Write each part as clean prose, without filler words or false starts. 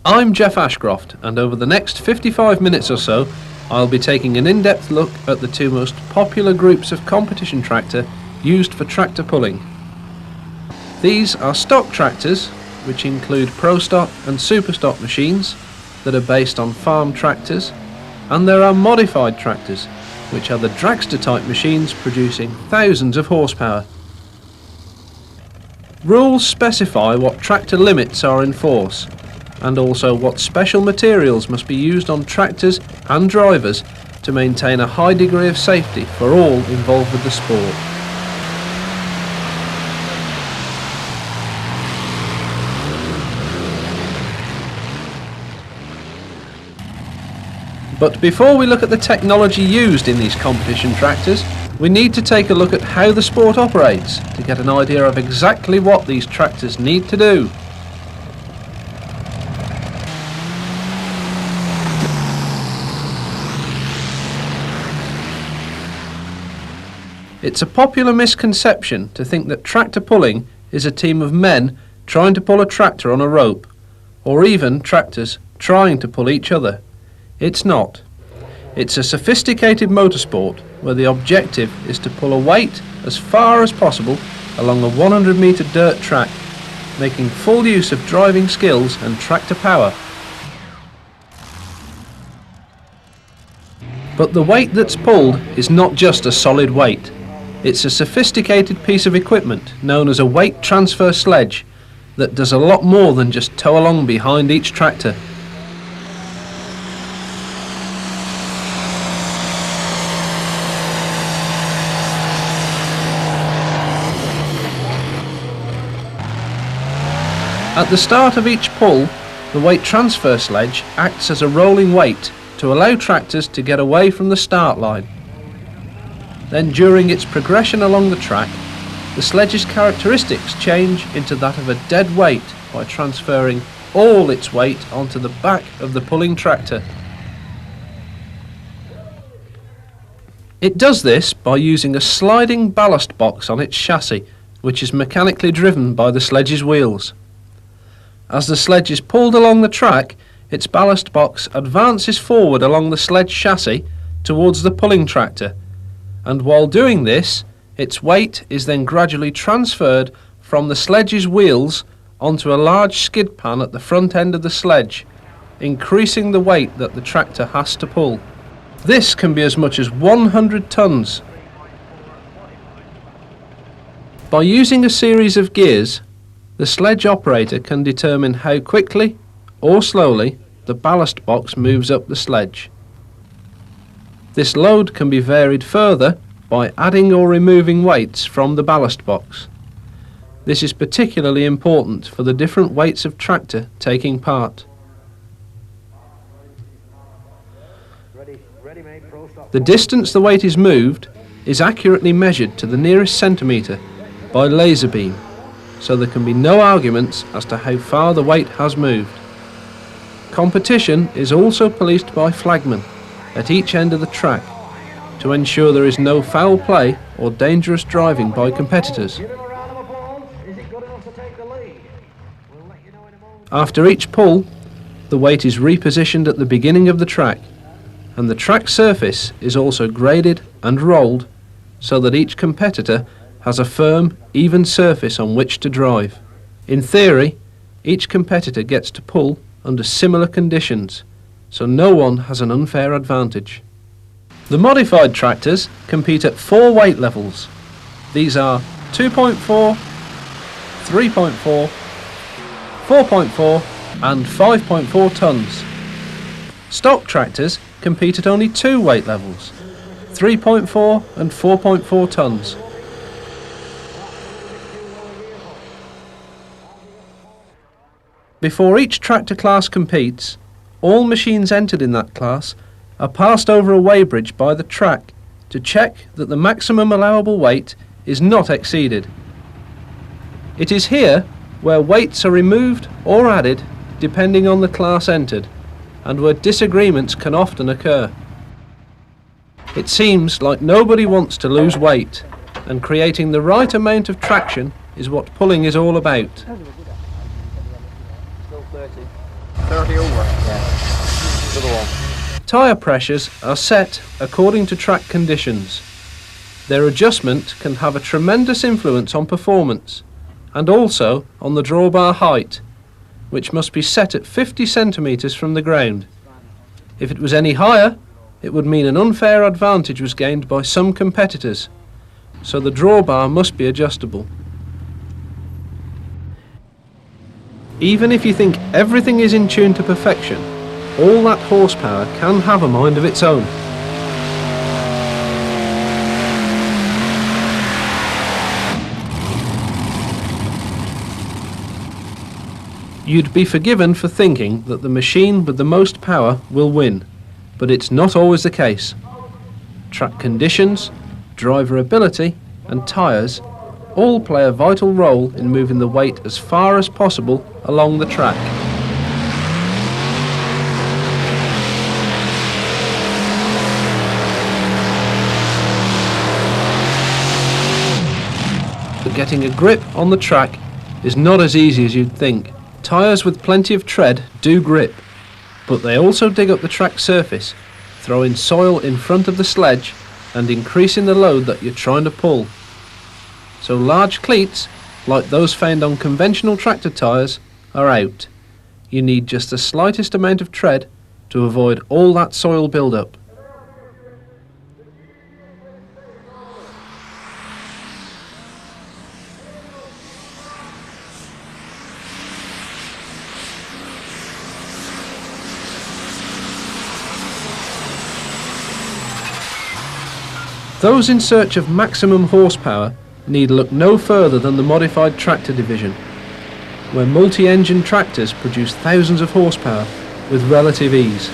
I'm Jeff Ashcroft, and over the next 55 minutes or so I'll be taking an in-depth look at the two most popular groups of competition tractor used for tractor pulling. These are stock tractors, which include Pro Stock and Super Stock machines that are based on farm tractors, and there are modified tractors, which are the dragster type machines producing thousands of horsepower. Rules specify what tractor limits are in force, and also what special materials must be used on tractors and drivers to maintain a high degree of safety for all involved with the sport. But before we look at the technology used in these competition tractors, we need to take a look at how the sport operates to get an idea of exactly what these tractors need to do. It's a popular misconception to think that tractor pulling is a team of men trying to pull a tractor on a rope, or even tractors trying to pull each other. It's not. It's a sophisticated motorsport where the objective is to pull a weight as far as possible along a 100-metre dirt track, making full use of driving skills and tractor power. But the weight that's pulled is not just a solid weight. It's a sophisticated piece of equipment known as a weight transfer sledge that does a lot more than just tow along behind each tractor. At the start of each pull, the weight transfer sledge acts as a rolling weight to allow tractors to get away from the start line. Then during its progression along the track, the sledge's characteristics change into that of a dead weight by transferring all its weight onto the back of the pulling tractor. It does this by using a sliding ballast box on its chassis, which is mechanically driven by the sledge's wheels. As the sledge is pulled along the track, its ballast box advances forward along the sledge chassis towards the pulling tractor, and while doing this, its weight is then gradually transferred from the sledge's wheels onto a large skid pan at the front end of the sledge, increasing the weight that the tractor has to pull. This can be as much as 100 tons. By using a series of gears, the sledge operator can determine how quickly or slowly the ballast box moves up the sledge. This load can be varied further by adding or removing weights from the ballast box. This is particularly important for the different weights of tractor taking part. The distance the weight is moved is accurately measured to the nearest centimetre by laser beam, so there can be no arguments as to how far the weight has moved. Competition is also policed by flagmen at each end of the track to ensure there is no foul play or dangerous driving by competitors. After each pull, the weight is repositioned at the beginning of the track, and the track surface is also graded and rolled so that each competitor has a firm, even surface on which to drive. In theory, each competitor gets to pull under similar conditions, so no one has an unfair advantage. The modified tractors compete at 4 weight levels. These are 2.4, 3.4, 4.4 and 5.4 tons. Stock tractors compete at only 2 weight levels, 3.4 and 4.4 tons. Before each tractor class competes, all machines entered in that class are passed over a weighbridge by the track to check that the maximum allowable weight is not exceeded. It is here where weights are removed or added depending on the class entered, and where disagreements can often occur. It seems like nobody wants to lose weight, and creating the right amount of traction is what pulling is all about. 30 over. Yeah. Another one. Tyre pressures are set according to track conditions. Their adjustment can have a tremendous influence on performance and also on the drawbar height, which must be set at 50 centimetres from the ground. If it was any higher, it would mean an unfair advantage was gained by some competitors, so the drawbar must be adjustable. Even if you think everything is in tune to perfection, all that horsepower can have a mind of its own. You'd be forgiven for thinking that the machine with the most power will win, but it's not always the case. Track conditions, driver ability and tyres all play a vital role in moving the weight as far as possible along the track. But getting a grip on the track is not as easy as you'd think. Tyres with plenty of tread do grip, but they also dig up the track surface, throwing soil in front of the sledge and increasing the load that you're trying to pull. So large cleats, like those found on conventional tractor tyres, are out. You need just the slightest amount of tread to avoid all that soil build-up. Those in search of maximum horsepower need look no further than the modified tractor division, where multi-engine tractors produce thousands of horsepower with relative ease.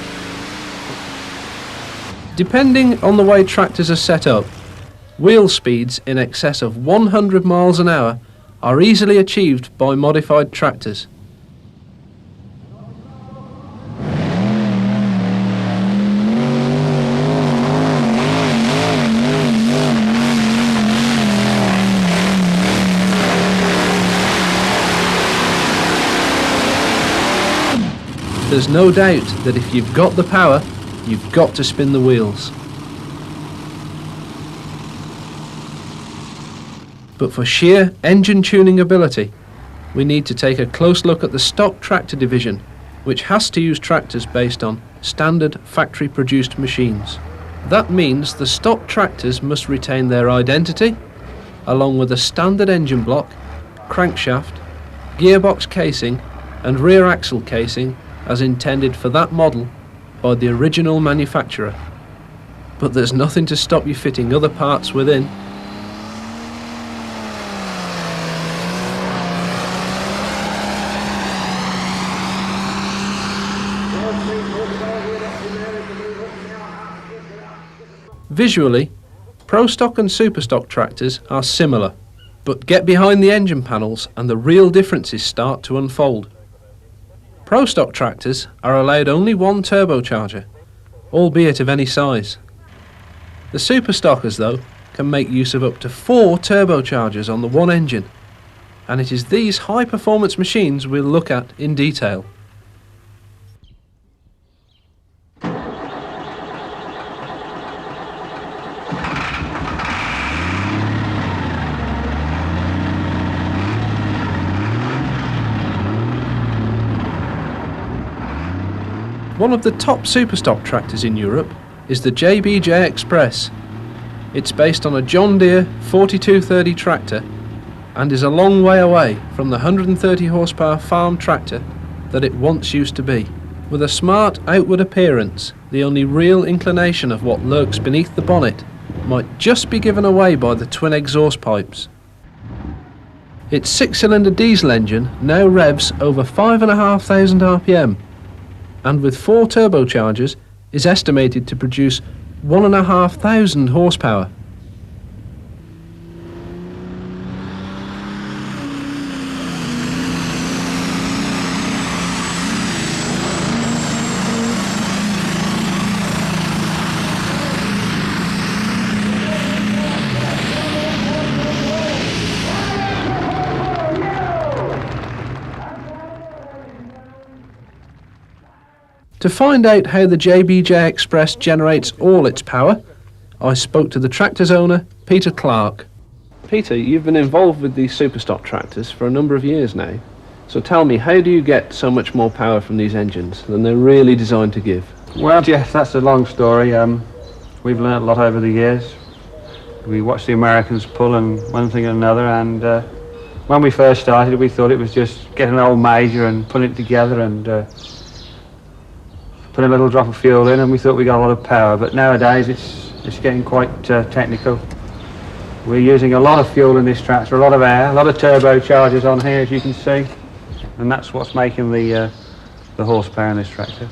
Depending on the way tractors are set up, wheel speeds in excess of 100 miles an hour are easily achieved by modified tractors. There's no doubt that if you've got the power, you've got to spin the wheels. But for sheer engine tuning ability, we need to take a close look at the stock tractor division, which has to use tractors based on standard factory-produced machines. That means the stock tractors must retain their identity, along with a standard engine block, crankshaft, gearbox casing and rear axle casing as intended for that model by the original manufacturer. But there's nothing to stop you fitting other parts within. Visually, Pro Stock and Super Stock tractors are similar, but get behind the engine panels and the real differences start to unfold. Pro Stock tractors are allowed only one turbocharger, albeit of any size. The Super Stockers, though, can make use of up to 4 turbochargers on the one engine, and it is these high-performance machines we'll look at in detail. One of the top Superstock tractors in Europe is the JBJ Express. It's based on a John Deere 4230 tractor and is a long way away from the 130 horsepower farm tractor that it once used to be. With a smart outward appearance, the only real inclination of what lurks beneath the bonnet might just be given away by the twin exhaust pipes. Its 6-cylinder diesel engine now revs over 5,500 RPM, and with 4 turbochargers is estimated to produce 1,500 horsepower. To find out how the JBJ Express generates all its power, I spoke to the tractor's owner, Peter Clark. Peter, you've been involved with these Superstock tractors for a number of years now. So tell me, how do you get so much more power from these engines than they're really designed to give? Well, yes, that's a long story. We've learned a lot over the years. We watched the Americans pull and one thing and another, and when we first started we thought it was just getting an old Major and putting it together and put a little drop of fuel in, and we thought we got a lot of power. But nowadays it's getting quite technical. We're using a lot of fuel in this tractor, a lot of air, a lot of turbochargers on here, as you can see, and that's what's making the horsepower in this tractor.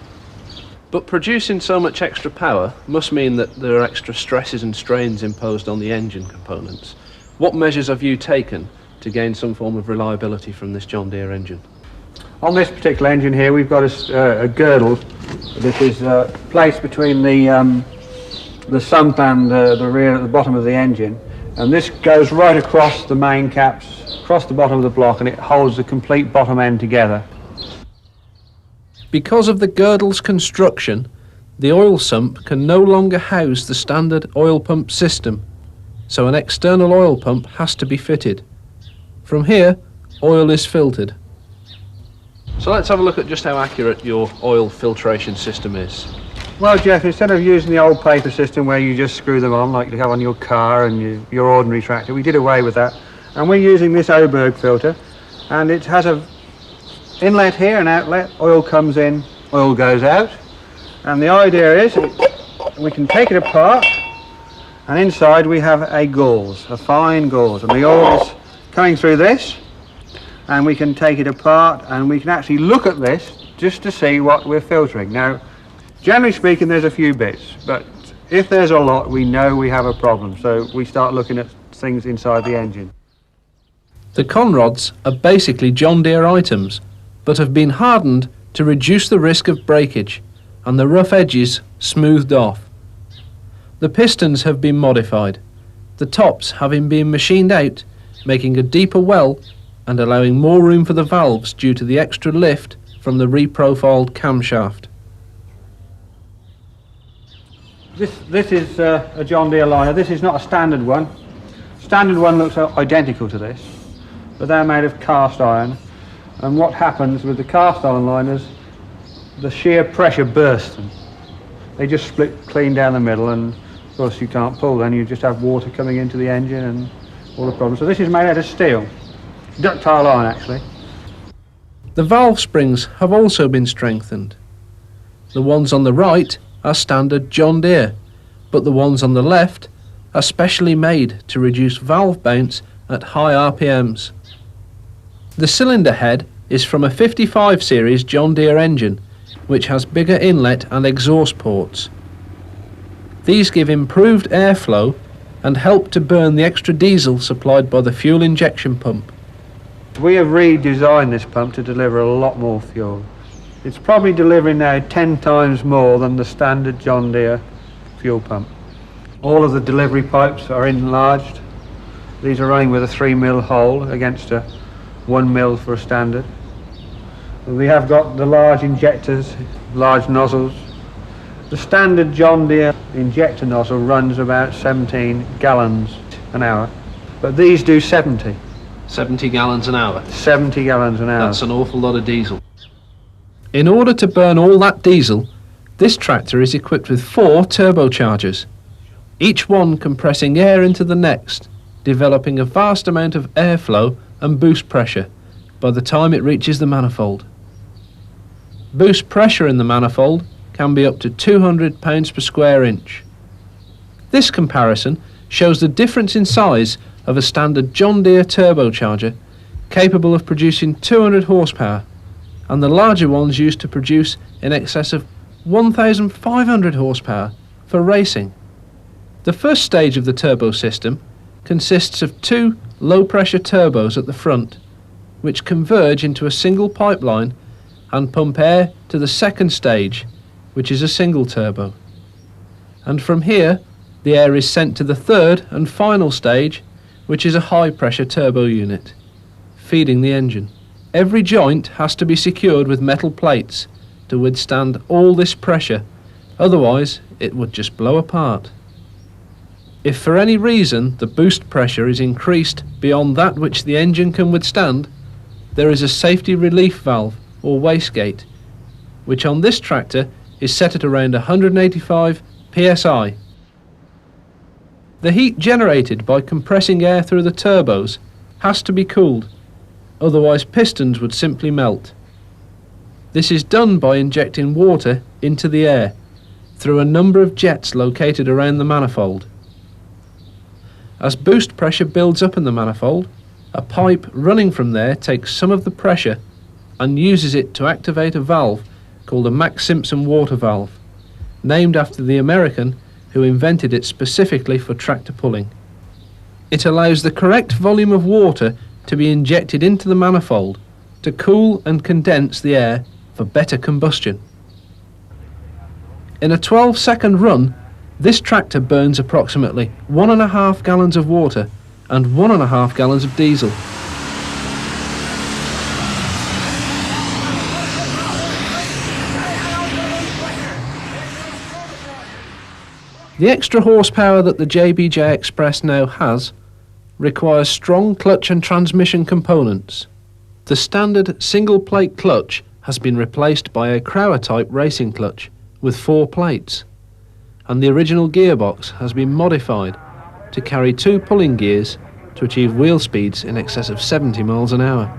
But producing so much extra power must mean that there are extra stresses and strains imposed on the engine components. What measures have you taken to gain some form of reliability from this John Deere engine? On this particular engine here, we've got a girdle that is placed between the sump and the rear at the bottom of the engine, and this goes right across the main caps, across the bottom of the block, and it holds the complete bottom end together. Because of the girdle's construction, the oil sump can no longer house the standard oil pump system, so an external oil pump has to be fitted. From here, oil is filtered. So let's have a look at just how accurate your oil filtration system is. Well, Jeff, instead of using the old paper system where you just screw them on like you have on your car and your ordinary tractor, we did away with that, and we're using this Oberg filter, and it has a inlet here and outlet. Oil comes in, oil goes out, and the idea is we can take it apart, and inside we have a gauze, a fine gauze, and the oil is coming through this, and we can take it apart and we can actually look at this just to see what we're filtering. Now, generally speaking, there's a few bits, but if there's a lot, we know we have a problem, so we start looking at things inside the engine. The conrods are basically John Deere items, but have been hardened to reduce the risk of breakage and the rough edges smoothed off. The pistons have been modified, the tops having been machined out, making a deeper well and allowing more room for the valves due to the extra lift from the reprofiled camshaft. This is a John Deere liner. This is not a standard one. Standard one looks identical to this, but they're made of cast iron. And what happens with the cast iron liners, the sheer pressure bursts them. They just split clean down the middle, and of course you can't pull then, you just have water coming into the engine and all the problems. So this is made out of steel, ductile iron actually. The valve springs have also been strengthened. The ones on the right are standard John Deere, but the ones on the left are specially made to reduce valve bounce at high RPMs. The cylinder head is from a 55 series John Deere engine, which has bigger inlet and exhaust ports. These give improved airflow and help to burn the extra diesel supplied by the fuel injection pump. We have redesigned this pump to deliver a lot more fuel. It's probably delivering now 10 times more than the standard John Deere fuel pump. All of the delivery pipes are enlarged. These are running with a 3mm hole against a 1mm for a standard. We have got the large injectors, large nozzles. The standard John Deere injector nozzle runs about 17 gallons an hour, but these do 70. 70 gallons an hour. 70 gallons an hour. That's an awful lot of diesel. In order to burn all that diesel, this tractor is equipped with 4 turbochargers, each one compressing air into the next, developing a vast amount of airflow and boost pressure by the time it reaches the manifold. Boost pressure in the manifold can be up to 200 pounds per square inch. This comparison shows the difference in size of a standard John Deere turbocharger capable of producing 200 horsepower and the larger ones used to produce in excess of 1,500 horsepower for racing. The first stage of the turbo system consists of 2 low-pressure turbos at the front, which converge into a single pipeline and pump air to the second stage, which is a single turbo. And from here, the air is sent to the third and final stage, which is a high-pressure turbo unit, feeding the engine. Every joint has to be secured with metal plates to withstand all this pressure, otherwise it would just blow apart. If for any reason the boost pressure is increased beyond that which the engine can withstand, there is a safety relief valve or wastegate, which on this tractor is set at around 185 psi. The heat generated by compressing air through the turbos has to be cooled, otherwise pistons would simply melt. This is done by injecting water into the air through a number of jets located around the manifold. As boost pressure builds up in the manifold, a pipe running from there takes some of the pressure and uses it to activate a valve called a Max Simpson water valve, named after the American who invented it specifically for tractor pulling. It allows the correct volume of water to be injected into the manifold to cool and condense the air for better combustion. In a 12-second run, this tractor burns approximately 1.5 gallons of water and 1.5 gallons of diesel. The extra horsepower that the JBJ Express now has requires strong clutch and transmission components. The standard single-plate clutch has been replaced by a Crauer-type racing clutch with 4 plates, and the original gearbox has been modified to carry 2 pulling gears to achieve wheel speeds in excess of 70 miles an hour.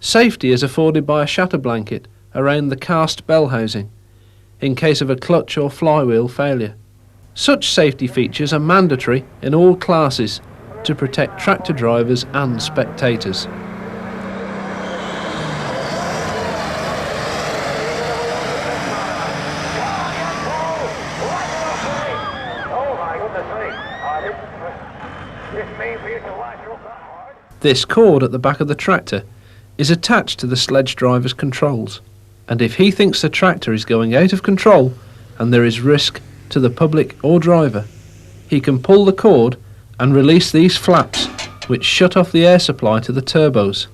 Safety is afforded by a shatter blanket around the cast bell housing in case of a clutch or flywheel failure. Such safety features are mandatory in all classes to protect tractor drivers and spectators. This cord at the back of the tractor is attached to the sledge driver's controls, and if he thinks the tractor is going out of control and there is risk to the public or driver, he can pull the cord and release these flaps which shut off the air supply to the turbos,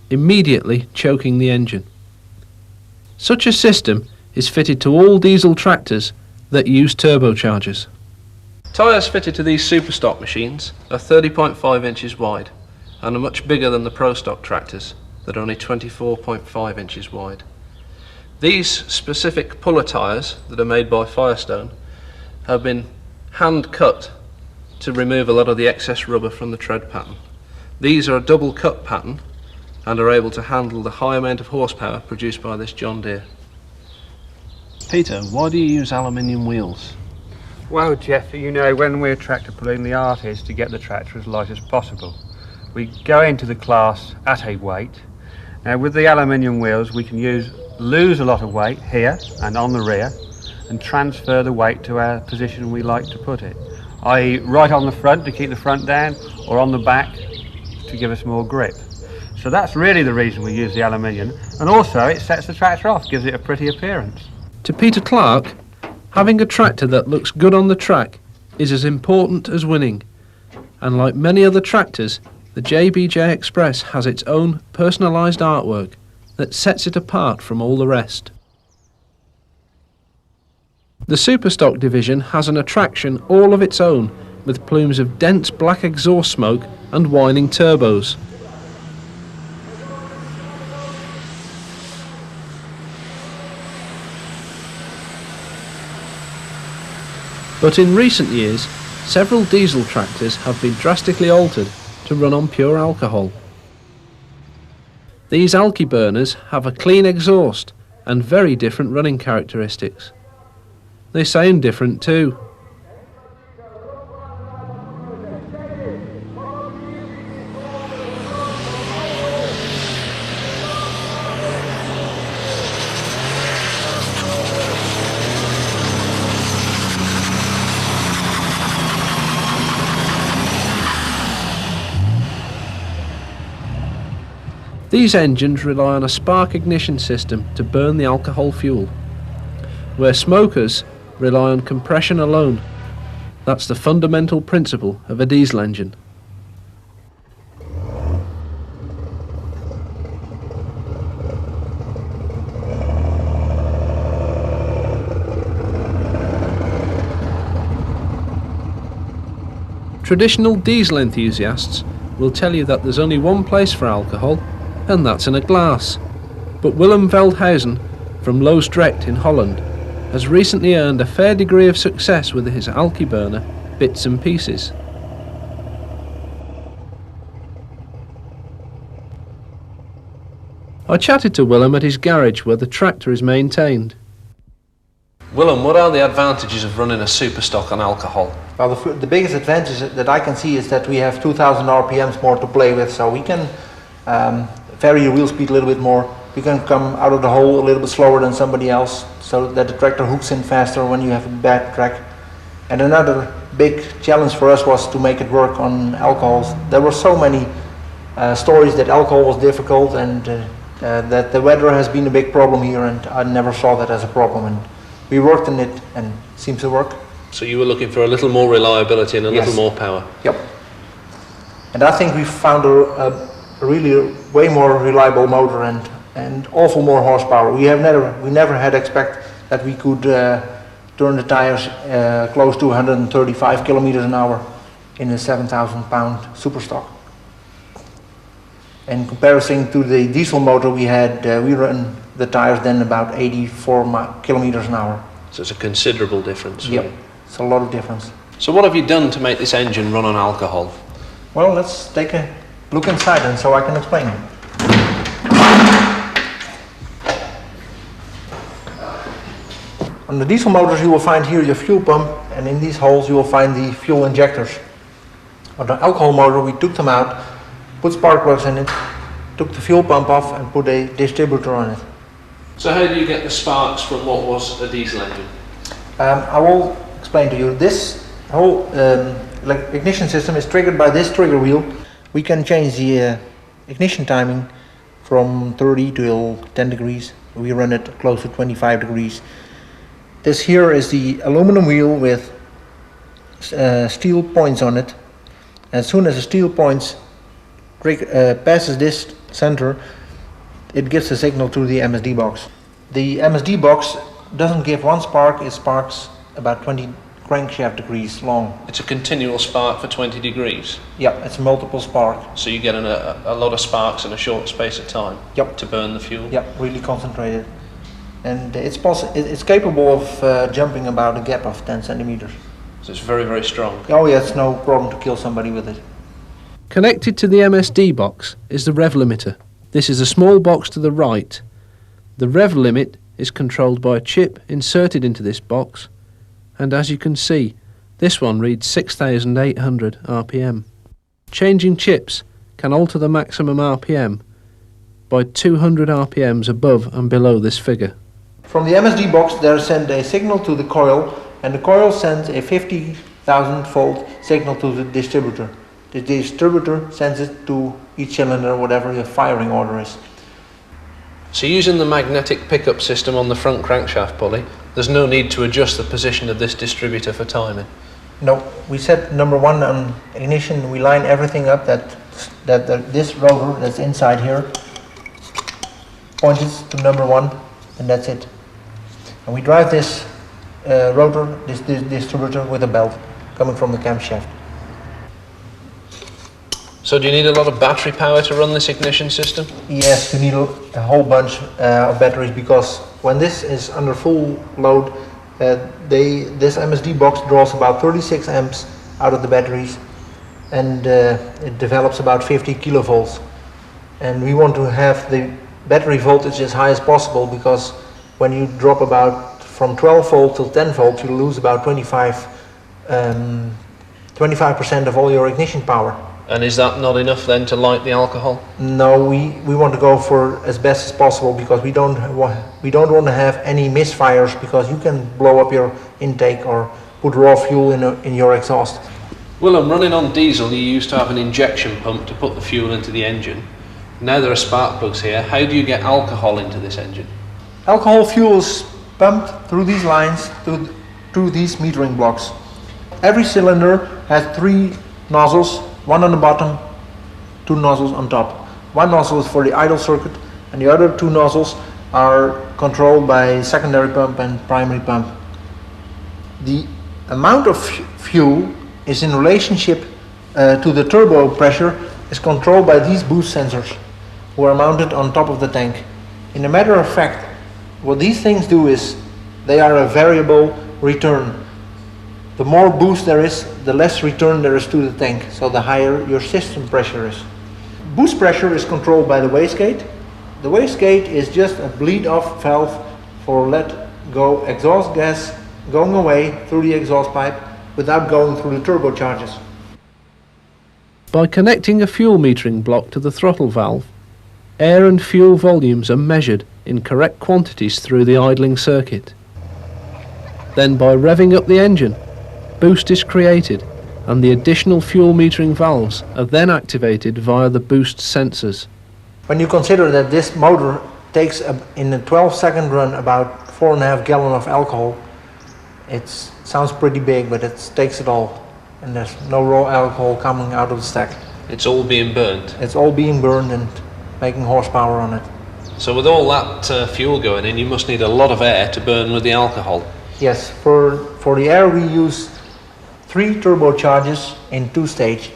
immediately choking the engine. Such a system is fitted to all diesel tractors that use turbochargers. Tyres fitted to these Superstock machines are 30.5 inches wide and are much bigger than the Pro Stock tractors that are only 24.5 inches wide. These specific puller tyres that are made by Firestone have been hand cut to remove a lot of the excess rubber from the tread pattern. These are a double cut pattern and are able to handle the high amount of horsepower produced by this John Deere. Peter, why do you use aluminium wheels? Well, Jeff, you know, when we're tractor pulling, the art is to get the tractor as light as possible. We go into the class at a weight. Now, with the aluminium wheels, we can lose a lot of weight here and on the rear and transfer the weight to our position we like to put it, i.e. right on the front to keep the front down, or on the back to give us more grip. So that's really the reason we use the aluminium, and also it sets the tractor off, gives it a pretty appearance. To Peter Clark, having a tractor that looks good on the track is as important as winning, and like many other tractors, the JBJ Express has its own personalised artwork that sets it apart from all the rest. The Superstock division has an attraction all of its own, with plumes of dense black exhaust smoke and whining turbos. But in recent years, several diesel tractors have been drastically altered to run on pure alcohol. These alky burners have a clean exhaust and very different running characteristics. They sound different too. These engines rely on a spark ignition system to burn the alcohol fuel, where smokers rely on compression alone. That's the fundamental principle of a diesel engine. Traditional diesel enthusiasts will tell you that there's only one place for alcohol, and that's in a glass. But Willem Veldhuizen from Loosdrecht in Holland has recently earned a fair degree of success with his alky burner, Bits and Pieces. I chatted to Willem at his garage where the tractor is maintained. Willem, what are the advantages of running a superstock on alcohol? Well, the biggest advantage that I can see is that we have 2,000 RPMs more to play with, so we can vary your wheel speed a little bit more. We can come out of the hole a little bit slower than somebody else, so that the tractor hooks in faster when you have a bad track. And another big challenge for us was to make it work on alcohols. There were so many stories that alcohol was difficult and that the weather has been a big problem here, and I never saw that as a problem. And we worked on it and it seems to work. So you were looking for a little more reliability and a Yes. little more power? Yep. And I think we found a really way more reliable motor and awful more horsepower. We never had expect that we could turn the tires close to 135 kilometers an hour in a 7,000 pound superstock. In comparison to the diesel motor we had, we run the tires then about 84 kilometers an hour. So it's a considerable difference. Yep, it's a lot of difference. So what have you done to make this engine run on alcohol? Well, let's take a look inside and so I can explain. On the diesel motors you will find here your fuel pump, and in these holes you will find the fuel injectors. On the alcohol motor we took them out, put spark plugs in it, took the fuel pump off and put a distributor on it. So how do you get the sparks from what was a diesel engine? I will explain to you. This whole ignition system is triggered by this trigger wheel. We can change the ignition timing from 30 to 10 degrees. We run it close to 25 degrees. This here is the aluminum wheel with steel points on it. As soon as the steel points passes this center, it gives a signal to the MSD box. The MSD box doesn't give one spark, it sparks about 20 crankshaft degrees long. It's a continual spark for 20 degrees. Yeah, it's multiple spark. So you get a lot of sparks in a short space of time. Yep. To burn the fuel. Yeah, really concentrated. And it's capable of jumping about a gap of 10 centimeters. So it's very, very strong. Oh yeah, it's no problem to kill somebody with it. Connected to the MSD box is the rev limiter. This is a small box to the right. The rev limit is controlled by a chip inserted into this box, and as you can see, this one reads 6,800 RPM. Changing chips can alter the maximum RPM by 200 RPMs above and below this figure. From the MSD box there sent a signal to the coil, and the coil sends a 50,000 volt signal to the distributor. The distributor sends it to each cylinder, whatever your firing order is. So using the magnetic pickup system on the front crankshaft pulley, there's no need to adjust the position of this distributor for timing. No, we set number one on ignition. We line everything up that this rotor that's inside here points to number one, and that's it. And we drive this rotor, this distributor, with a belt coming from the camshaft. So do you need a lot of battery power to run this ignition system? Yes, you need a whole bunch of batteries, because when this is under full load, this MSD box draws about 36 amps out of the batteries, and it develops about 50 kilovolts. And we want to have the battery voltage as high as possible, because when you drop about from 12 volt to 10 volt, you lose about 25% of all your ignition power. And is that not enough then to light the alcohol? No, we want to go for as best as possible, because we don't want to have any misfires, because you can blow up your intake or put raw fuel in your exhaust. Willem, running on diesel, you used to have an injection pump to put the fuel into the engine. Now there are spark plugs here. How do you get alcohol into this engine? Alcohol fuel is pumped through these lines, through these metering blocks. Every cylinder has 3 nozzles, one on the bottom, 2 nozzles on top. One nozzle is for the idle circuit, and the other 2 nozzles are controlled by secondary pump and primary pump. The amount of fuel is in relationship to the turbo pressure is controlled by these boost sensors, who are mounted on top of the tank. In a matter of fact, what these things do is they are a variable return. The more boost there is, the less return there is to the tank, so the higher your system pressure is. Boost pressure is controlled by the wastegate. The wastegate is just a bleed-off valve for let go exhaust gas going away through the exhaust pipe without going through the turbochargers. By connecting a fuel metering block to the throttle valve, air and fuel volumes are measured in correct quantities through the idling circuit. Then by revving up the engine, boost is created and the additional fuel metering valves are then activated via the boost sensors. When you consider that this motor takes in a 12-second run about 4.5 gallons of alcohol, it sounds pretty big, but it takes it all, and there's no raw alcohol coming out of the stack. It's all being burnt. It's all being burned and making horsepower on it. So with all that fuel going in, you must need a lot of air to burn with the alcohol. Yes, for the air we use 3 turbochargers in 2 stages.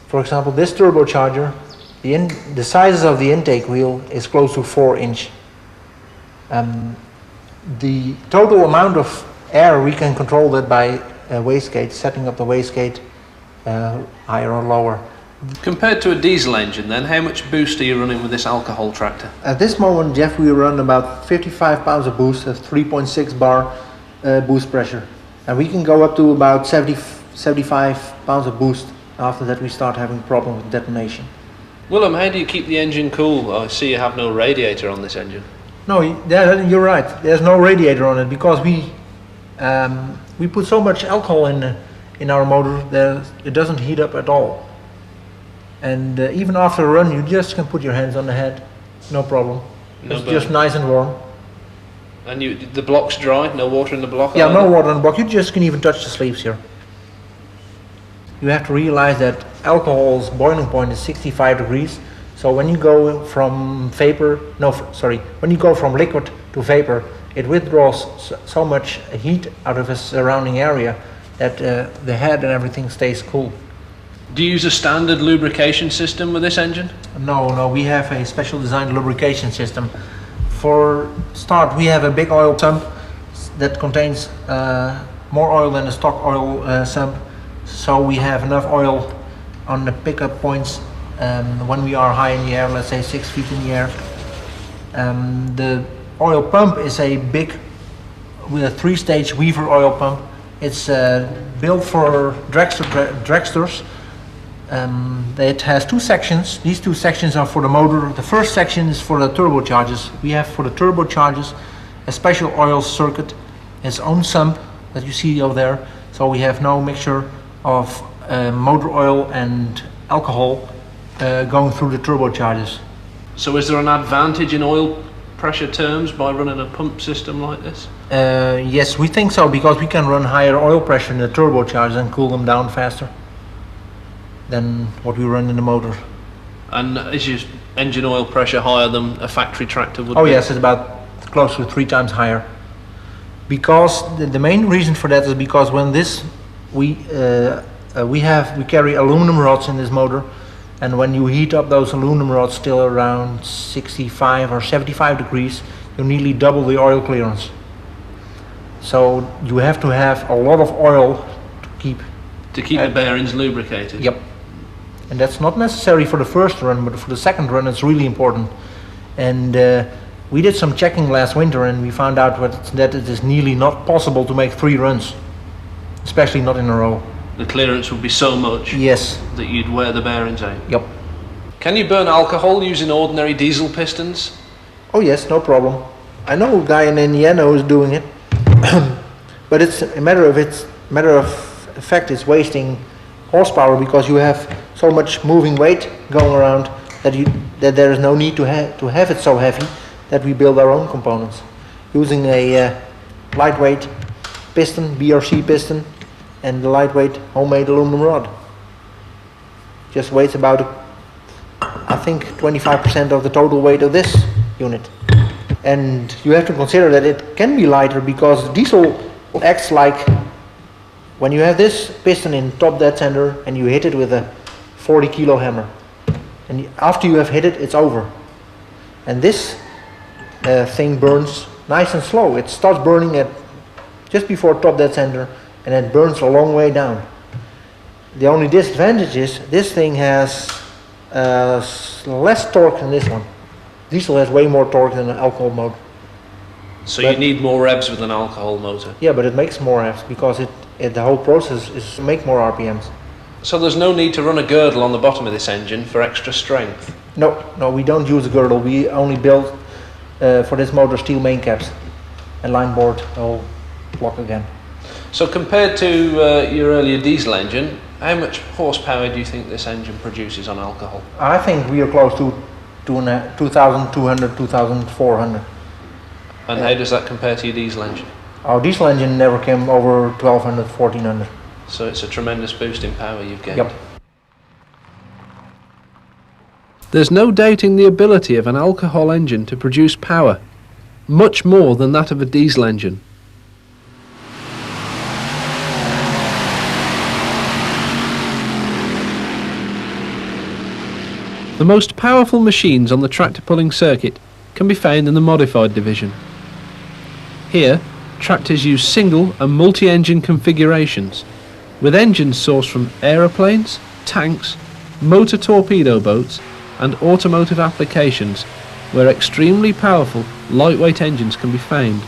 For example, this turbocharger, the size of the intake wheel is close to 4 inch. The total amount of air we can control that by wastegate, setting up the wastegate higher or lower. Compared to a diesel engine then, how much boost are you running with this alcohol tractor? At this moment, Jeff, we run about 55 pounds of boost at 3.6 bar boost pressure. And we can go up to about 75 pounds of boost. After that we start having problems with detonation. Willem, how do you keep the engine cool? I see you have no radiator on this engine. No, you're right. There's no radiator on it because we put so much alcohol in our motor that it doesn't heat up at all. And even after a run, you just can put your hands on the head, no problem. It's just nice and warm. And the block's dry, no water in the block? Yeah, no water in the block. You just can even touch the sleeves here. You have to realize that alcohol's boiling point is 65 degrees. So when you go from when you go from liquid to vapor, it withdraws so much heat out of the surrounding area that the head and everything stays cool. Do you use a standard lubrication system with this engine? No, we have a special designed lubrication system. For start, we have a big oil sump that contains more oil than a stock oil sump. So we have enough oil on the pickup points when we are high in the air, let's say 6 feet in the air. The oil pump is a big, with a 3-stage Weaver oil pump. It's built for dragsters. It has 2 sections. These 2 sections are for the motor. The first section is for the turbochargers. We have for the turbochargers a special oil circuit, its own sump that you see over there. So we have no mixture of motor oil and alcohol going through the turbochargers. So is there an advantage in oil pressure terms by running a pump system like this? Yes, we think so, because we can run higher oil pressure in the turbochargers and cool them down faster than what we run in the motor. And is your engine oil pressure higher than a factory tractor would be? Oh yes, it's about close to 3 times higher. Because the main reason for that is because when this we carry aluminum rods in this motor, and when you heat up those aluminum rods till around 65 or 75 degrees, you nearly double the oil clearance. So you have to have a lot of oil to keep the bearings lubricated. Yep. And that's not necessary for the first run, but for the second run it's really important. And we did some checking last winter and we found out that it is nearly not possible to make 3 runs, especially not in a row. The clearance would be so much, yes, that you'd wear the bearings out. Yep. Can you burn alcohol using ordinary diesel pistons? Oh yes, no problem. I know a guy in Indiana who's doing it, but it's a matter of fact, it's wasting horsepower because you have so much moving weight going around that there is no need to have it so heavy that we build our own components using a lightweight piston, BRC piston, and the lightweight homemade aluminum rod. Just weighs about, I think, 25% of the total weight of this unit. And you have to consider that it can be lighter because diesel acts like when you have this piston in top dead center and you hit it with a 40 kilo hammer. And after you have hit it, it's over. And this thing burns nice and slow. It starts burning at just before top dead center and it burns a long way down. The only disadvantage is this thing has less torque than this one. Diesel has way more torque than an alcohol motor. So you need more revs with an alcohol motor? Yeah, but it makes more revs because the whole process is to make more RPMs. So there's no need to run a girdle on the bottom of this engine for extra strength? No, we don't use a girdle. We only build for this motor steel main caps and line board the whole block again. So compared to your earlier diesel engine, how much horsepower do you think this engine produces on alcohol? I think we are close to 2,200, 2,400. And how does that compare to your diesel engine? Our diesel engine never came over 1,200, 1,400. So it's a tremendous boost in power you've gained. Yep. There's no doubting the ability of an alcohol engine to produce power, much more than that of a diesel engine. The most powerful machines on the tractor pulling circuit can be found in the modified division. Here, tractors use single and multi-engine configurations, with engines sourced from aeroplanes, tanks, motor torpedo boats and automotive applications where extremely powerful, lightweight engines can be found.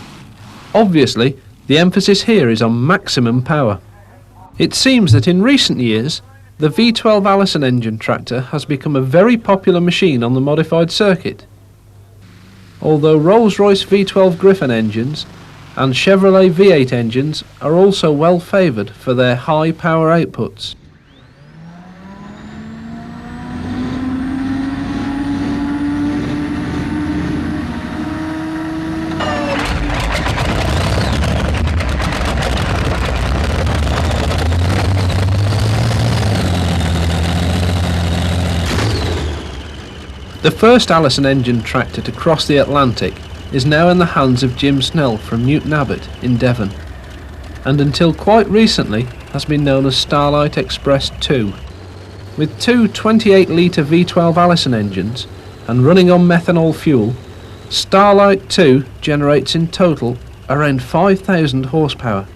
Obviously, the emphasis here is on maximum power. It seems that in recent years, the V12 Allison engine tractor has become a very popular machine on the modified circuit. Although Rolls-Royce V12 Griffon engines and Chevrolet V8 engines are also well favoured for their high power outputs. The first Allison engine tractor to cross the Atlantic is now in the hands of Jim Snell from Newton Abbot in Devon, and until quite recently has been known as Starlight Express 2. With two 28-litre V12 Allison engines and running on methanol fuel, Starlight 2 generates in total around 5,000 horsepower.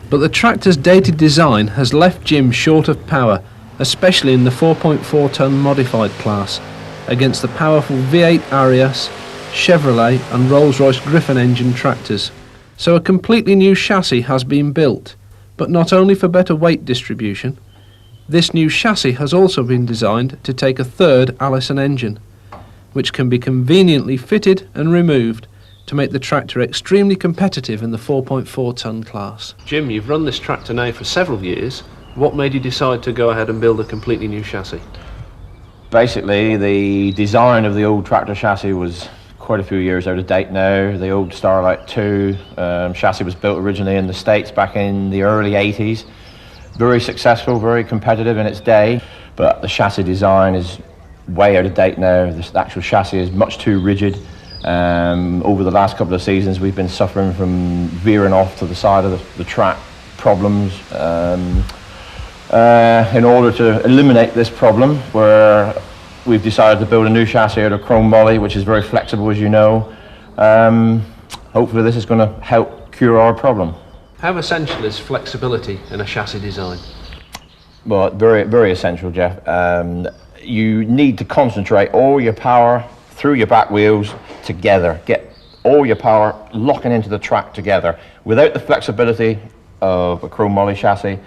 But the tractor's dated design has left Jim short of power, especially in the 4.4 tonne modified class, against the powerful V8 Arias, Chevrolet and Rolls-Royce Griffon engine tractors. So a completely new chassis has been built, but not only for better weight distribution. This new chassis has also been designed to take a third Allison engine, which can be conveniently fitted and removed to make the tractor extremely competitive in the 4.4 tonne class. Jim, you've run this tractor now for several years. What made you decide to go ahead and build a completely new chassis? Basically, the design of the old tractor chassis was quite a few years out of date now. The old Starlight 2 chassis was built originally in the States back in the early 80s. Very successful, very competitive in its day, but the chassis design is way out of date now. The actual chassis is much too rigid. Over the last couple of seasons we've been suffering from veering off to the side of the track problems. In order to eliminate this problem, we've decided to build a new chassis out of chrome moly, which is very flexible, as you know. Hopefully this is going to help cure our problem. How essential is flexibility in a chassis design? Well, very, very essential, Jeff. You need to concentrate all your power through your back wheels together. Get all your power locking into the track together. Without the flexibility of a chrome moly chassis,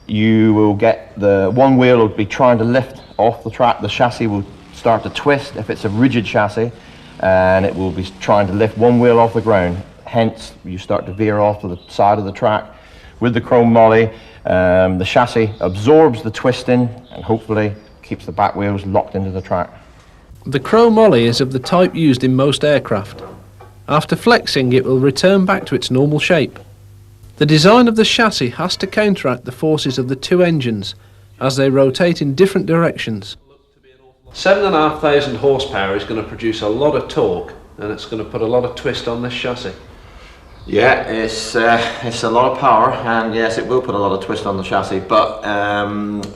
you will get the one wheel will be trying to lift off the track. The chassis will start to twist if it's a rigid chassis, and it will be trying to lift one wheel off the ground. Hence, you start to veer off to the side of the track. With the chrome moly, the chassis absorbs the twisting and hopefully keeps the back wheels locked into the track. The chromoly is of the type used in most aircraft. After flexing, it will return back to its normal shape. The design of the chassis has to counteract the forces of the two engines as they rotate in different directions. 7,500 horsepower is going to produce a lot of torque, and it's going to put a lot of twist on this chassis. Yeah, it's a lot of power, and yes, it will put a lot of twist on the chassis, but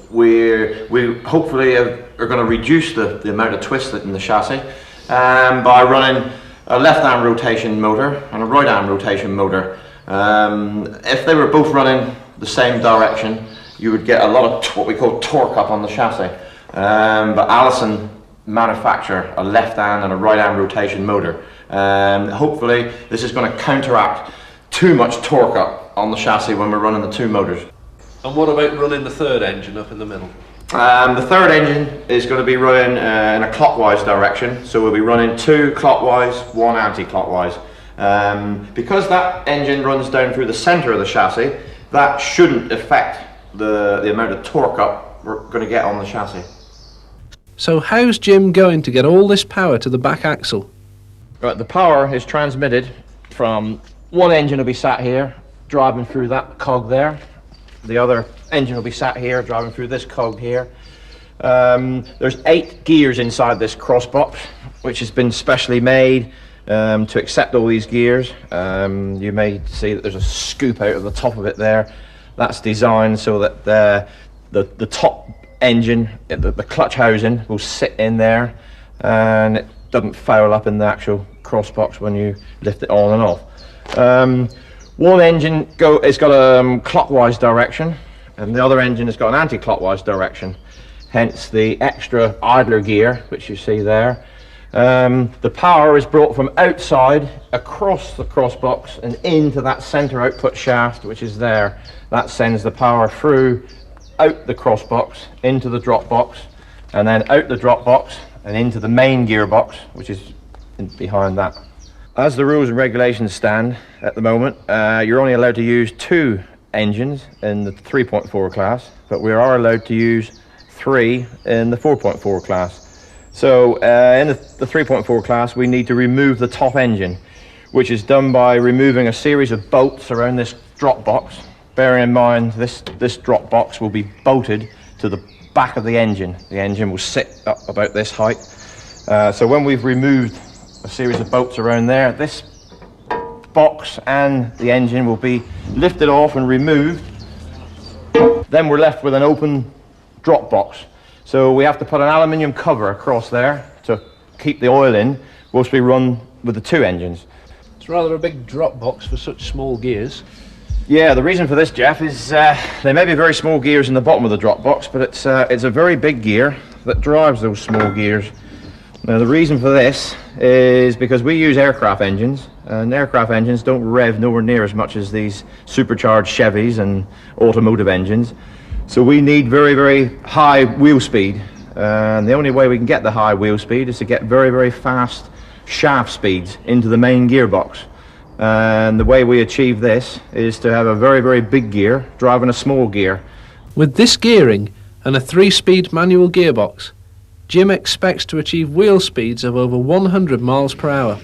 we hopefully are going to reduce the amount of twist in the chassis by running a left-arm rotation motor and a right-arm rotation motor. If they were both running the same direction, you would get a lot of what we call torque up on the chassis. But Allison manufacture a left-arm and a right-arm rotation motor. Hopefully this is going to counteract too much torque up on the chassis when we're running the two motors. And what about running the third engine up in the middle? The third engine is going to be running in a clockwise direction, so we'll be running two clockwise, one anti-clockwise. Because that engine runs down through the centre of the chassis, that shouldn't affect the amount of torque up we're going to get on the chassis. So how's Jim going to get all this power to the back axle? Right, the power is transmitted from one engine will be sat here, driving through that cog there. The other engine will be sat here, driving through this cog here. There's 8 gears inside this cross box, which has been specially made to accept all these gears. You may see that there's a scoop out of the top of it there. That's designed so that the top engine, the clutch housing, will sit in there and it doesn't foul up in the actual cross box when you lift it on and off. One engine has got a clockwise direction, and the other engine has got an anti-clockwise direction, hence the extra idler gear which you see there. The power is brought from outside across the cross box and into that center output shaft which is there. That sends the power through out the cross box into the drop box, and then out the drop box and into the main gearbox which is behind that. As the rules and regulations stand at the moment, you're only allowed to use 2 engines in the 3.4 class, but we are allowed to use 3 in the 4.4 class. So in the 3.4 class we need to remove the top engine, which is done by removing a series of bolts around this drop box. Bearing in mind this drop box will be bolted to the back of the engine. The engine will sit up about this height. So when we've removed a series of bolts around there, this box and the engine will be lifted off and removed. Then we're left with an open drop box. So we have to put an aluminium cover across there to keep the oil in whilst we run with the 2 engines. It's rather a big drop box for such small gears. Yeah, the reason for this, Jeff, is there may be very small gears in the bottom of the drop box, but it's a very big gear that drives those small gears. Now the reason for this is because we use aircraft engines, and aircraft engines don't rev nowhere near as much as these supercharged Chevys and automotive engines. So we need very, very high wheel speed, and the only way we can get the high wheel speed is to get very, very fast shaft speeds into the main gearbox. And the way we achieve this is to have a very, very big gear driving a small gear. With this gearing and a 3-speed manual gearbox, Jim expects to achieve wheel speeds of over 100 miles per hour.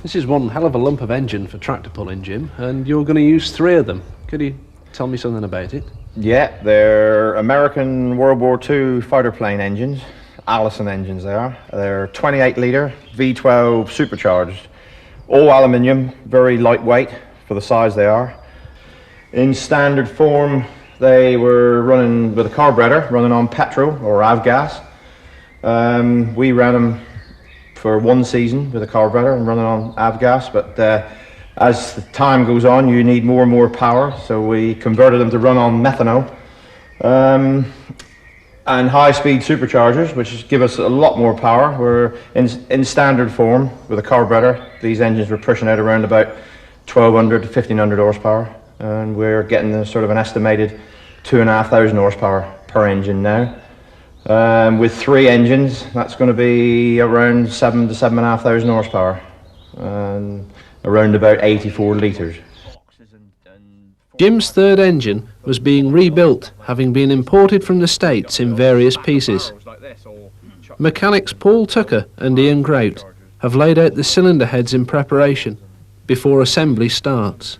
This is one hell of a lump of engine for tractor pulling, Jim, and you're going to use 3 of them. Could you tell me something about it? Yeah, they're American World War II fighter plane engines. Allison engines they are. They're 28 litre V12 supercharged. All aluminium, very lightweight for the size they are. In standard form they were running with a carburetor, running on petrol or avgas. We ran them for 1 season with a carburetor and running on avgas, but as the time goes on you need more and more power, so we converted them to run on methanol. And high-speed superchargers, which give us a lot more power. We're in standard form with a carburetor. These engines were pushing out around about 1200 to 1500 horsepower, and we're getting sort of an estimated 2500 horsepower per engine now. With 3 engines, that's going to be around 7 to 7,500 horsepower, and around about 84 litres. Jim's third engine was being rebuilt, having been imported from the States in various pieces. Mechanics Paul Tucker and Ian Grout have laid out the cylinder heads in preparation before assembly starts.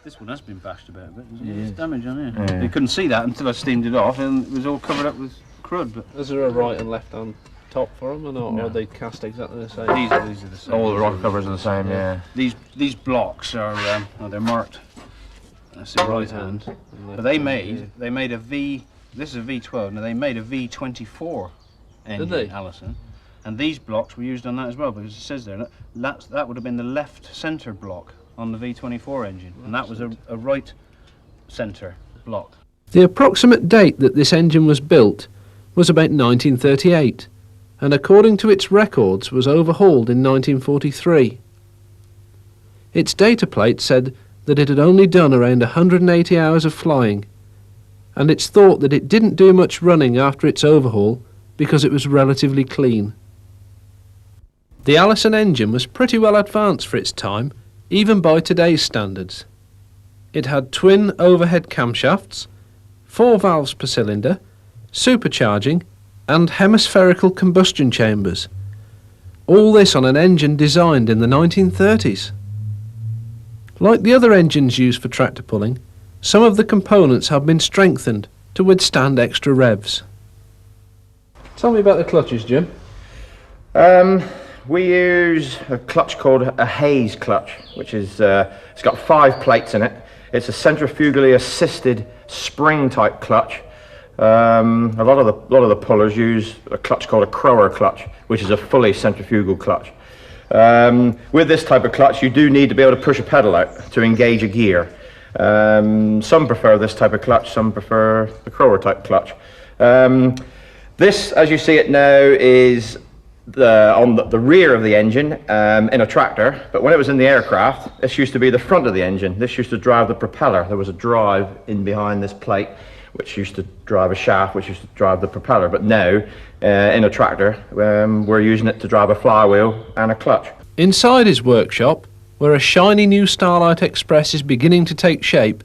This one has been bashed about a bit. There's damage on here. Yeah. You couldn't see that until I steamed it off, and it was all covered up with crud. But is there a right and left hand top for them, or not? No. Or are they cast exactly the same? These are the same. All the rock covers are the same, yeah. These blocks are they're marked. That's the right hand. But they made a V. This is a V12. Now they made a V24 engine, did they? Allison, and these blocks were used on that as well, because it says there that would have been the left centre block on the V24 engine, and that was a right centre block. The approximate date that this engine was built was about 1938, and according to its records was overhauled in 1943. Its data plate said that it had only done around 180 hours of flying, and it's thought that it didn't do much running after its overhaul because it was relatively clean. The Allison engine was pretty well advanced for its time, even by today's standards. It had twin overhead camshafts, 4 valves per cylinder, supercharging and hemispherical combustion chambers. All this on an engine designed in the 1930s. Like the other engines used for tractor pulling, some of the components have been strengthened to withstand extra revs. Tell me about the clutches, Jim. We use a clutch called a Hayes clutch, which is it's got 5 plates in it. It's a centrifugally assisted spring type clutch. A lot of the pullers use a clutch called a Crower clutch, which is a fully centrifugal clutch. With this type of clutch, you do need to be able to push a pedal out to engage a gear. Some prefer this type of clutch, some prefer the Crower type clutch. This, as you see it now, is on the rear of the engine in a tractor, but when it was in the aircraft, this used to be the front of the engine. This used to drive the propeller. There was a drive in behind this plate which used to drive a shaft which used to drive the propeller, but now in a tractor we're using it to drive a flywheel and a clutch. Inside his workshop, where a shiny new Starlight Express is beginning to take shape,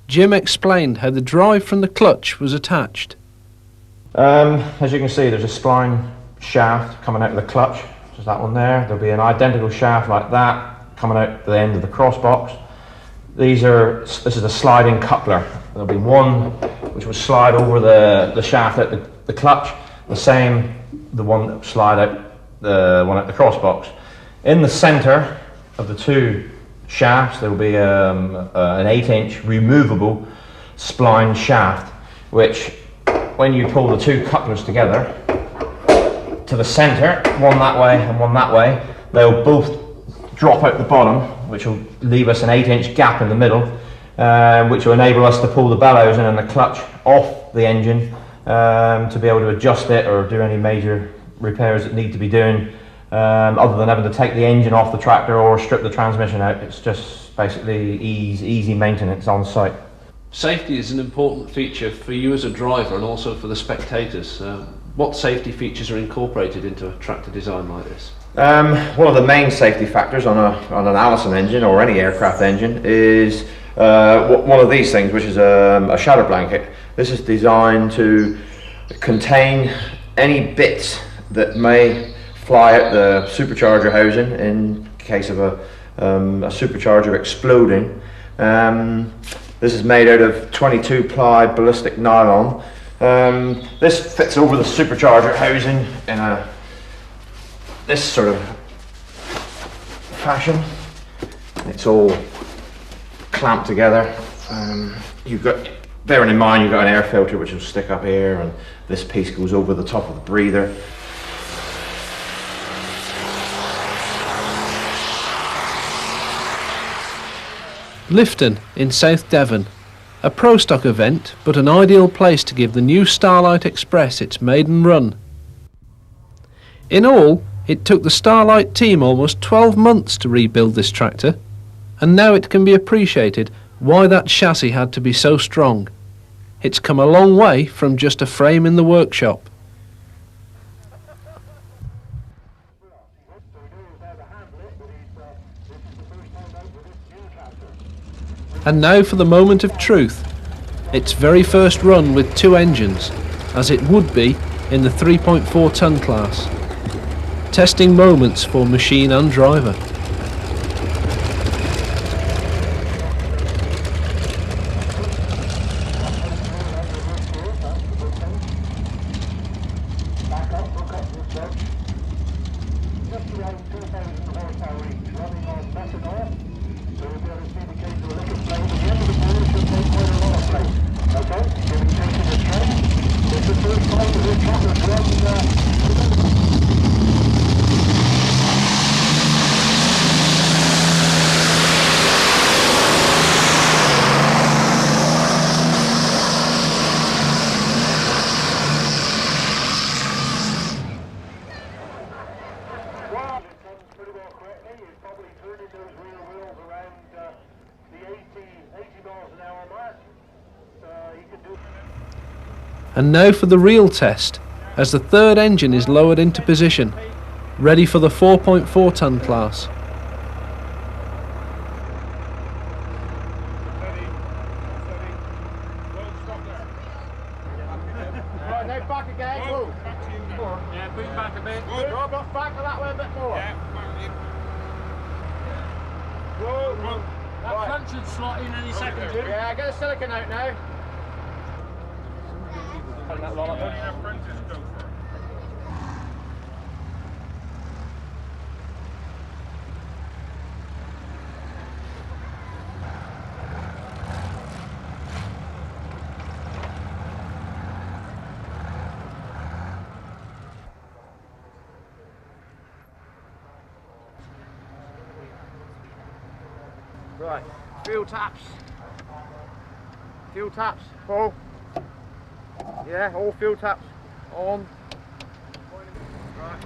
Jim explained how the drive from the clutch was attached. As you can see, there's a spline shaft coming out of the clutch, which is that one there. There'll be an identical shaft like that coming out the end of the cross box. This is a sliding coupler. There'll be one which will slide over the shaft at the clutch, the one that will slide out the one at the cross box. In the centre of the 2 shafts there will be an 8-inch removable spline shaft, which when you pull the 2 couplers together to the centre, one that way and one that way, they'll both drop out the bottom, which will leave us an 8-inch gap in the middle, which will enable us to pull the bellows in and the clutch off the engine to be able to adjust it or do any major repairs that need to be doing, other than having to take the engine off the tractor or strip the transmission out. It's just basically easy maintenance on site. Safety is an important feature for you as a driver and also for the spectators. What safety features are incorporated into a tractor design like this? One of the main safety factors on an Allison engine or any aircraft engine is one of these things, which is a shadow blanket. This is designed to contain any bits that may fly out the supercharger housing in case of a supercharger exploding. This is made out of 22 ply ballistic nylon. This fits over the supercharger housing in this sort of fashion. It's all clamped together. Bearing in mind you've got an air filter which will stick up here, and this piece goes over the top of the breather. Lifton in South Devon, a pro stock event but an ideal place to give the new Starlight Express its maiden run. In all, it took the Starlight team almost 12 months to rebuild this tractor, and now it can be appreciated why that chassis had to be so strong. It's come a long way from just a frame in the workshop. And now for the moment of truth. Its very first run with 2 engines, as it would be in the 3.4 ton class. Testing moments for machine and driver. And now for the real test, as the third engine is lowered into position, ready for the 4.4 ton class. Right, now back again. Whoa. Yeah, bring back a bit. Rob, back that way a bit more. Whoa. That front should slot in any second, Jim. Yeah, get the silicone out now. That lot up. Right, fuel taps. Fuel taps, full. Yeah, all fuel taps on. Right.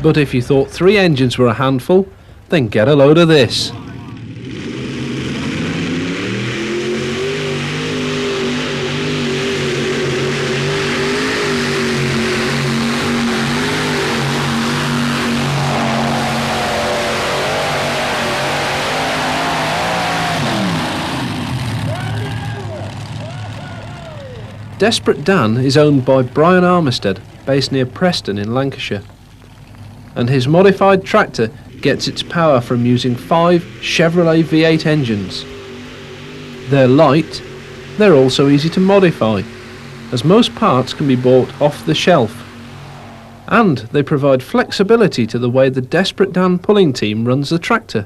But if you thought 3 engines were a handful, then get a load of this. Desperate Dan is owned by Brian Armistead, based near Preston in Lancashire. And his modified tractor gets its power from using 5 Chevrolet V8 engines. They're light, they're also easy to modify, as most parts can be bought off the shelf. And they provide flexibility to the way the Desperate Dan pulling team runs the tractor,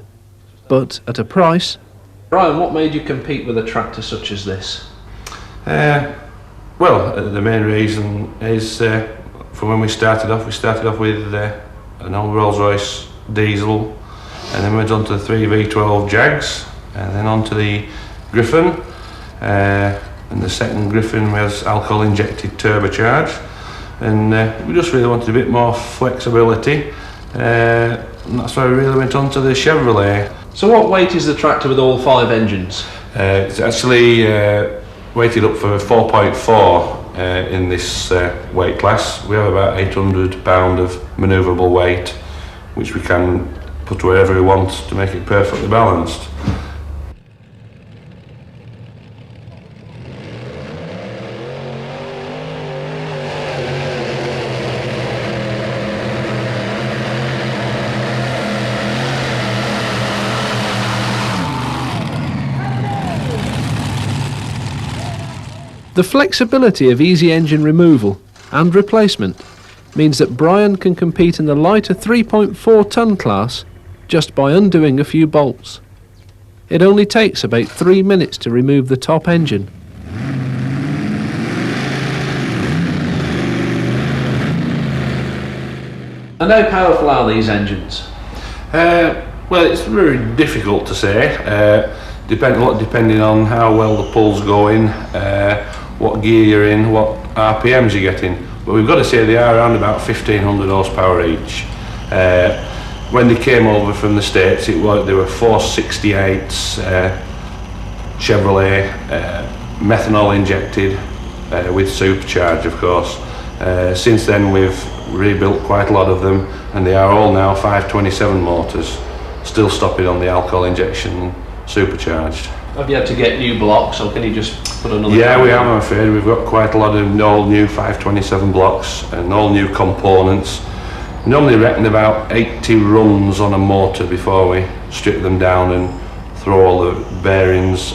but at a price. Brian, what made you compete with a tractor such as this? Well, the main reason is from when we started off with an old Rolls-Royce diesel, and then went on to the 3 V12 Jags, and then on to the Griffon, and the second Griffon was alcohol injected turbocharge, and we just really wanted a bit more flexibility, and that's why we really went on to the Chevrolet. So what weight is the tractor with all 5 engines? It's actually weighted up for 4.4 in this weight class. We have about 800 pound of manoeuvrable weight, which we can put wherever we want to make it perfectly balanced. The flexibility of easy engine removal and replacement means that Brian can compete in the lighter 3.4 tonne class just by undoing a few bolts. It only takes about 3 minutes to remove the top engine. And how powerful are these engines? Well, it's very difficult to say. Depending on how well the pull's going, what gear you're in, what RPMs you're getting. But we've got to say they are around about 1500 horsepower each. When they came over from the States, they were 468s, Chevrolet, methanol injected with supercharge, of course. Since then we've rebuilt quite a lot of them, and they are all now 527 motors, still stopping on the alcohol injection supercharged. Have you had to get new blocks, or can you just put another? Yeah, we have, I'm afraid. We've got quite a lot of all new 527 blocks and all new components. We normally reckon about 80 runs on a motor before we strip them down and throw all the bearings,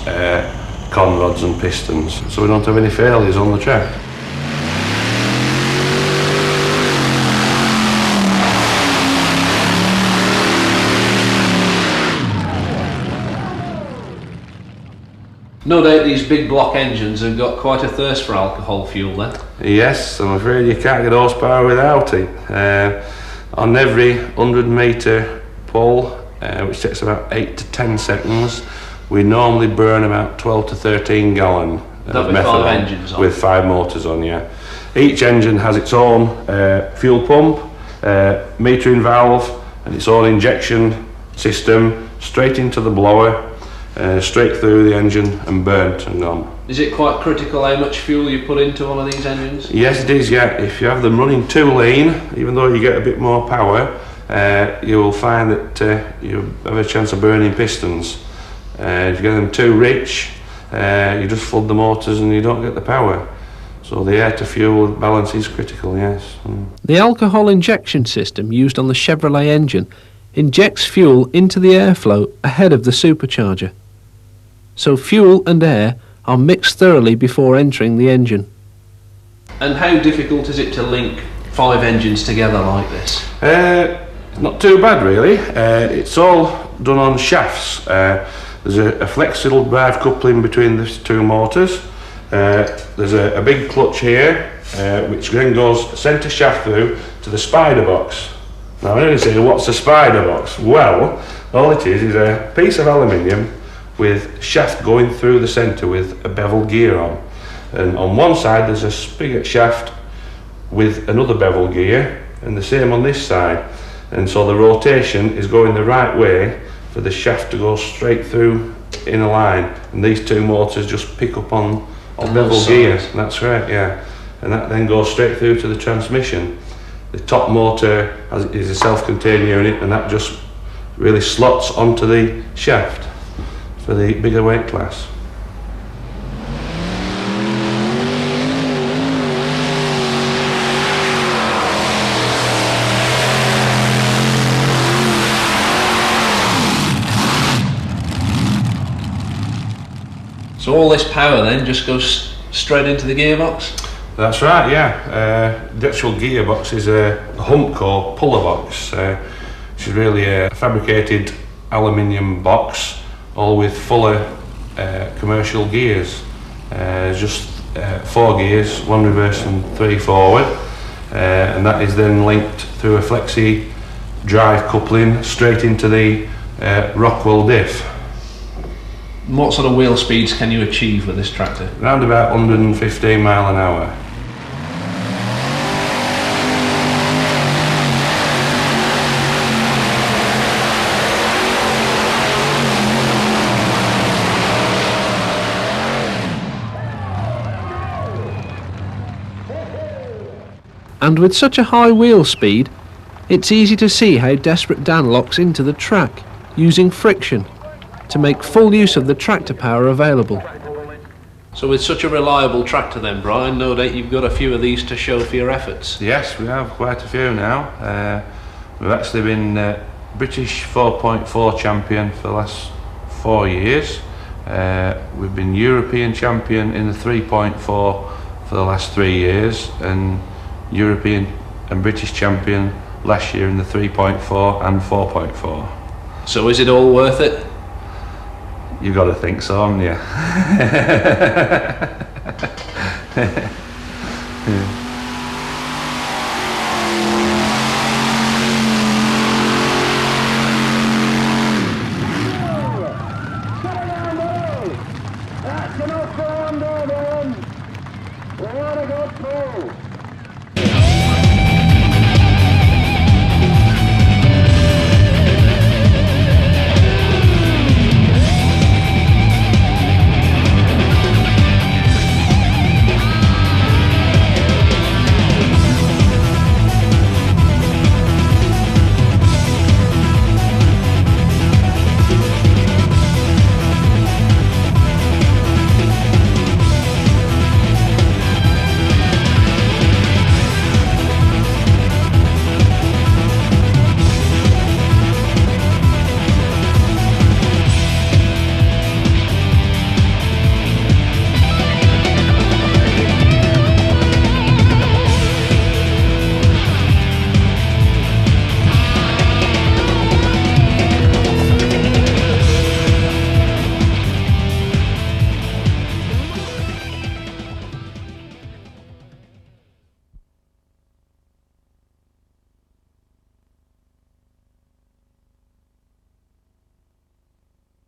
con rods and pistons, so we don't have any failures on the track. No doubt these big block engines have got quite a thirst for alcohol fuel then. Yes, I'm afraid you can't get horsepower without it. On every 100 metre pull, which takes about 8 to 10 seconds, we normally burn about 12 to 13 gallon of with methanol 5 engines on? with 5 motors on, yeah. Each engine has its own fuel pump, metering valve, and its own injection system straight into the blower, straight through the engine and burnt and gone. Is it quite critical how much fuel you put into one of these engines? Yes, it is, yeah. If you have them running too lean, even though you get a bit more power, you will find that you have a chance of burning pistons. If you get them too rich, you just flood the motors and you don't get the power. So the air to fuel balance is critical, yes. The alcohol injection system used on the Chevrolet engine injects fuel into the airflow ahead of the supercharger. So fuel and air are mixed thoroughly before entering the engine. And how difficult is it to link 5 engines together like this? Not too bad really. It's all done on shafts. There's a flexible drive coupling between the 2 motors. There's a big clutch here, which then goes centre shaft through to the spider box. Now I only say, what's a spider box? Well, all it is a piece of aluminium with shaft going through the centre with a bevel gear on. And on one side there's a spigot shaft with another bevel gear, and the same on this side. And so the rotation is going the right way for the shaft to go straight through in a line. And these 2 motors just pick up on bevel gear. That's right, yeah. And that then goes straight through to the transmission. The top motor is a self-contained unit, and that just really slots onto the shaft for the bigger weight class. So all this power then just goes straight into the gearbox? That's right, yeah. The actual gearbox is a Humco puller box, which is really a fabricated aluminium box, all with Fuller commercial gears. Just 4 gears, 1 reverse and 3 forward, and that is then linked through a flexi drive coupling straight into the Rockwell diff. What sort of wheel speeds can you achieve with this tractor? Around about 115 mile an hour. And with such a high wheel speed, it's easy to see how Desperate Dan locks into the track, using friction, to make full use of the tractor power available. So with such a reliable tractor then, Brian, no doubt you've got a few of these to show for your efforts. Yes, we have quite a few now. We've actually been British 4.4 champion for the last 4 years. We've been European champion in the 3.4 for the last 3 years, and European and British champion last year in the 3.4 and 4.4. So is it all worth it? You've got to think so, haven't you?